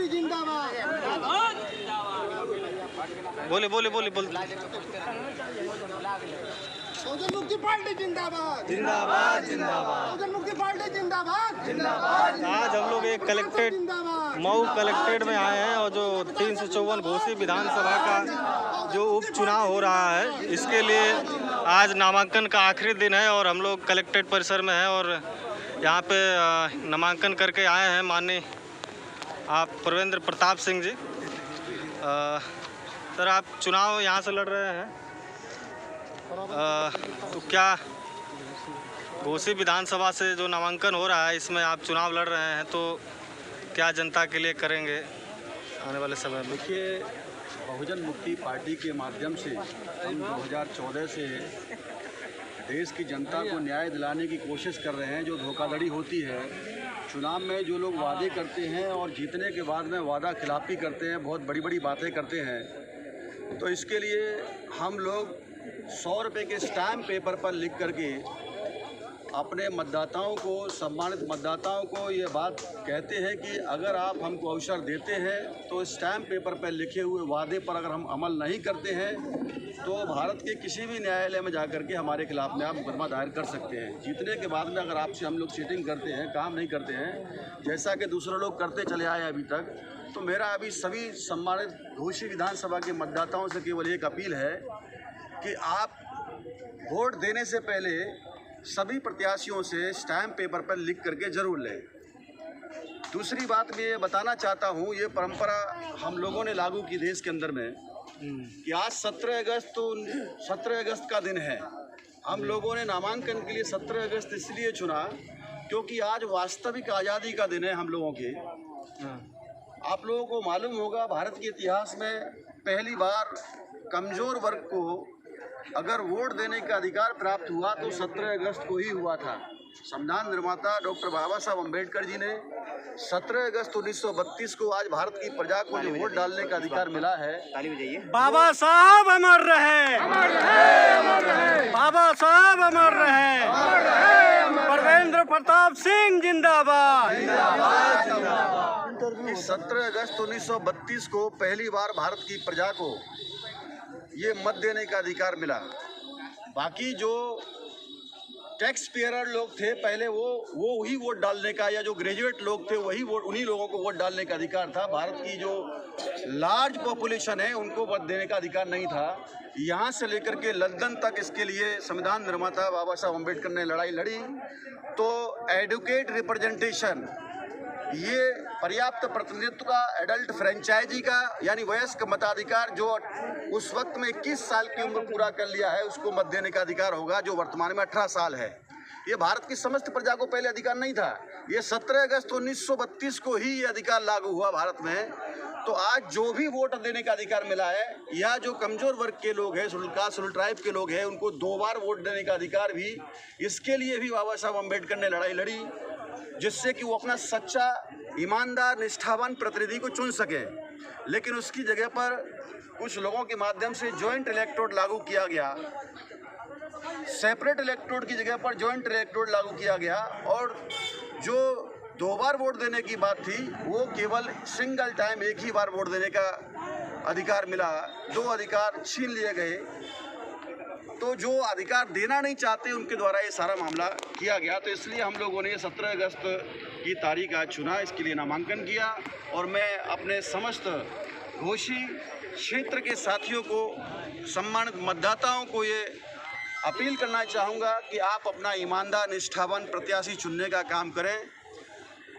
जिंदाबाद। बोले बोले बोले बोल। बहुजन मुक्ति पार्टी जिंदाबाद। जिंदाबाद जिंदाबाद। बहुजन मुक्ति पार्टी जिंदाबाद। जिंदाबाद। आज हम लोग एक कलेक्ट्रेट मऊ कलेक्ट्रेट में आए हैं और जो 354 घोसी विधानसभा का जो उपचुनाव हो रहा है इसके लिए आज नामांकन का आखिरी दिन है और हम लोग कलेक्ट्रेट परिसर में हैं और यहाँ पे नामांकन करके आए हैं माननीय आप प्रवेंद्र प्रताप सिंह जी। सर आप चुनाव यहाँ से लड़ रहे हैं तो क्या घोसी विधानसभा से जो नामांकन हो रहा है इसमें आप चुनाव लड़ रहे हैं तो क्या जनता के लिए करेंगे आने वाले समय में? देखिए, बहुजन मुक्ति पार्टी के माध्यम से हम 2014 से देश की जनता को न्याय दिलाने की कोशिश कर रहे हैं। जो धोखाधड़ी होती है चुनाव में, जो लोग वादे करते हैं और जीतने के बाद में वादा खिलाफी करते हैं, बहुत बड़ी बड़ी बातें करते हैं, तो इसके लिए हम लोग 100 रुपये के स्टैम्प पेपर पर लिख करके अपने मतदाताओं को, सम्मानित मतदाताओं को ये बात कहते हैं कि अगर आप हमको अवसर देते हैं तो स्टैम्प पेपर पर लिखे हुए वादे पर अगर हम अमल नहीं करते हैं तो भारत के किसी भी न्यायालय में जाकर के हमारे खिलाफ में आप मुकदमा दायर कर सकते हैं। जीतने के बाद में अगर आपसे हम लोग चीटिंग करते हैं, काम नहीं करते हैं जैसा कि दूसरे लोग करते चले आए अभी तक, तो मेरा अभी सभी सम्मानित घोसी विधानसभा के मतदाताओं से केवल एक अपील है कि आप वोट देने से पहले सभी प्रत्याशियों से स्टैम्प पेपर पर लिख करके ज़रूर लें। दूसरी बात मैं ये बताना चाहता हूँ, ये परंपरा हम लोगों ने लागू की देश के अंदर में कि आज 17 अगस्त का दिन है। हम लोगों ने नामांकन के लिए 17 अगस्त इसलिए चुना क्योंकि आज वास्तविक आज़ादी का दिन है हम लोगों के। आप लोगों को मालूम होगा, भारत के इतिहास में पहली बार कमज़ोर वर्ग को अगर वोट देने का अधिकार प्राप्त हुआ तो 17 अगस्त को ही हुआ था। संविधान निर्माता डॉक्टर बाबा साहब अम्बेडकर जी ने 17 अगस्त 1932 को आज भारत की प्रजा को जो वोट डालने का अधिकार मिला है, बाबा साहब अमर रहे, बाबा साहब अमर रहे, प्रवेंद्र प्रताप सिंह जिंदाबाद। 17 अगस्त 1932 को पहली बार भारत की प्रजा को ये मत देने का अधिकार मिला। बाकी जो टैक्स पेयर लोग थे पहले वो ही वोट डालने का, या जो ग्रेजुएट लोग थे वही वोट, उन्हीं लोगों को वोट डालने का अधिकार था। भारत की जो लार्ज पॉपुलेशन है उनको वोट देने का अधिकार नहीं था। यहाँ से लेकर के लंदन तक इसके लिए संविधान निर्माता बाबा साहब अम्बेडकर ने लड़ाई लड़ी। तो एडुकेट रिप्रेजेंटेशन, ये पर्याप्त प्रतिनिधित्व का, एडल्ट फ्रेंचाइजी का यानी वयस्क मताधिकार, जो उस वक्त में 21 साल की उम्र पूरा कर लिया है उसको मत देने का अधिकार होगा, जो वर्तमान में 18 साल है। ये भारत की समस्त प्रजा को पहले अधिकार नहीं था। ये 17 अगस्त 1932 को ही ये अधिकार लागू हुआ भारत में। तो आज जो भी वोट देने का अधिकार मिला है, या जो कमज़ोर वर्ग के लोग हैं, शेड्यूल कास्ट शेड्यूल ट्राइब के लोग हैं, उनको 2 बार वोट देने का अधिकार भी, इसके लिए भी बाबा साहब अम्बेडकर ने लड़ाई लड़ी, जिससे कि वो अपना सच्चा, ईमानदार, निष्ठावान प्रतिनिधि को चुन सके। लेकिन उसकी जगह पर कुछ लोगों के माध्यम से जॉइंट इलेक्टोरेट लागू किया गया, सेपरेट इलेक्टोरेट की जगह पर जॉइंट इलेक्टोरेट लागू किया गया, और जो 2 बार वोट देने की बात थी वो केवल सिंगल टाइम, एक ही बार वोट देने का अधिकार मिला। 2 अधिकार छीन लिए गए। तो जो अधिकार देना नहीं चाहते उनके द्वारा ये सारा मामला किया गया। तो इसलिए हम लोगों ने 17 अगस्त की तारीख आज चुना, इसके लिए नामांकन किया। और मैं अपने समस्त घोसी क्षेत्र के साथियों को, सम्मानित मतदाताओं को ये अपील करना चाहूँगा कि आप अपना ईमानदार, निष्ठावान प्रत्याशी चुनने का काम करें,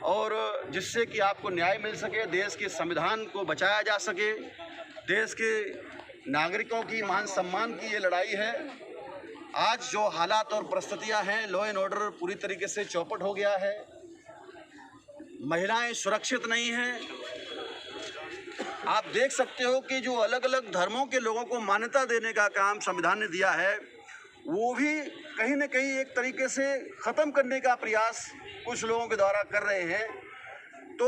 और जिससे कि आपको न्याय मिल सके, देश के संविधान को बचाया जा सके, देश के नागरिकों की मान सम्मान की ये लड़ाई है। आज जो हालात और परिस्थितियां हैं, लॉ एंड ऑर्डर पूरी तरीके से चौपट हो गया है, महिलाएं सुरक्षित नहीं हैं। आप देख सकते हो कि जो अलग अलग धर्मों के लोगों को मान्यता देने का काम संविधान ने दिया है, वो भी कहीं न कहीं एक तरीके से ख़त्म करने का प्रयास कुछ लोगों के द्वारा कर रहे हैं। तो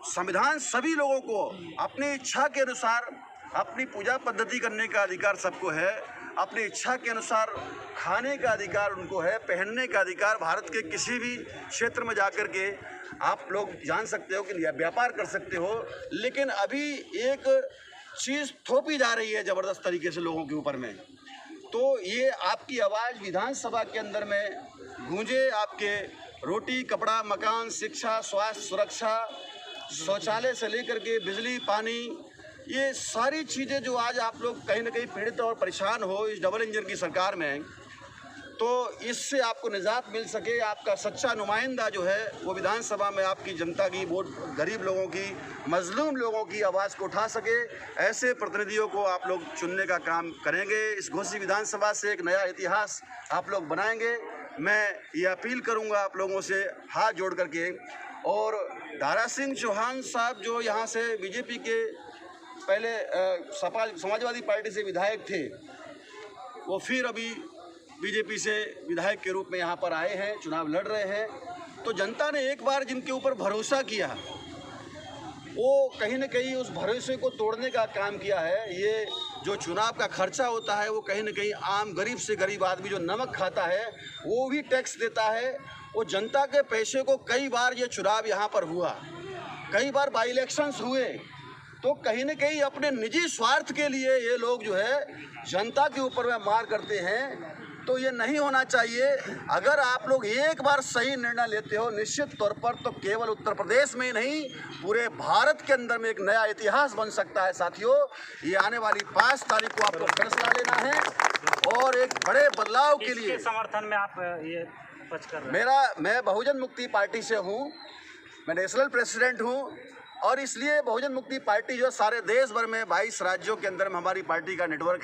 संविधान सभी लोगों को अपनी इच्छा के अनुसार अपनी पूजा पद्धति करने का अधिकार सबको है, अपनी इच्छा के अनुसार खाने का अधिकार उनको है, पहनने का अधिकार, भारत के किसी भी क्षेत्र में जाकर के आप लोग जान सकते हो कि व्यापार कर सकते हो, लेकिन अभी एक चीज़ थोपी जा रही है ज़बरदस्त तरीके से लोगों के ऊपर में। तो ये आपकी आवाज़ विधानसभा के अंदर में गूंजे, आपके रोटी, कपड़ा, मकान, शिक्षा, स्वास्थ्य, सुरक्षा, शौचालय से लेकर के बिजली, पानी, ये सारी चीज़ें जो आज आप लोग कहीं ना कहीं पीड़ित और परेशान हो इस डबल इंजन की सरकार में, तो इससे आपको निजात मिल सके, आपका सच्चा नुमाइंदा जो है वो विधानसभा में आपकी जनता की, वोट गरीब लोगों की, मजलूम लोगों की आवाज़ को उठा सके, ऐसे प्रतिनिधियों को आप लोग चुनने का काम करेंगे। इस घोसी विधानसभा से एक नया इतिहास आप लोग बनाएंगे। मैं ये अपील करूंगा आप लोगों से हाथ जोड़ करके। और दारा सिंह चौहान साहब जो यहाँ से बीजेपी के पहले समाजवादी पार्टी से विधायक थे, वो फिर अभी बीजेपी से विधायक के रूप में यहाँ पर आए हैं, चुनाव लड़ रहे हैं। तो जनता ने एक बार जिनके ऊपर भरोसा किया, वो कहीं ना कहीं उस भरोसे को तोड़ने का काम किया है। ये जो चुनाव का खर्चा होता है वो कहीं ना कहीं आम गरीब से गरीब आदमी जो नमक खाता है वो भी टैक्स देता है। वो जनता के पैसे को कई बार ये चुनाव यहाँ पर हुआ, कई बार बाई इलेक्शंस हुए, तो कहीं ना कहीं अपने निजी स्वार्थ के लिए ये लोग जो है जनता के ऊपर में मार करते हैं। तो ये नहीं होना चाहिए। अगर आप लोग एक बार सही निर्णय लेते हो, निश्चित तौर पर तो केवल उत्तर प्रदेश में ही नहीं, पूरे भारत के अंदर में एक नया इतिहास बन सकता है। साथियों, ये आने वाली 5 तारीख को आप लोग फैसला लेना है और एक बड़े बदलाव के लिए समर्थन में आप ये पक्ष कर रहे हैं। मैं बहुजन मुक्ति पार्टी से हूँ, मैं नेशनल प्रेसिडेंट हूँ, और इसलिए बहुजन मुक्ति पार्टी जो सारे देश भर में 22 राज्यों के अंदर में हमारी पार्टी का नेटवर्क है।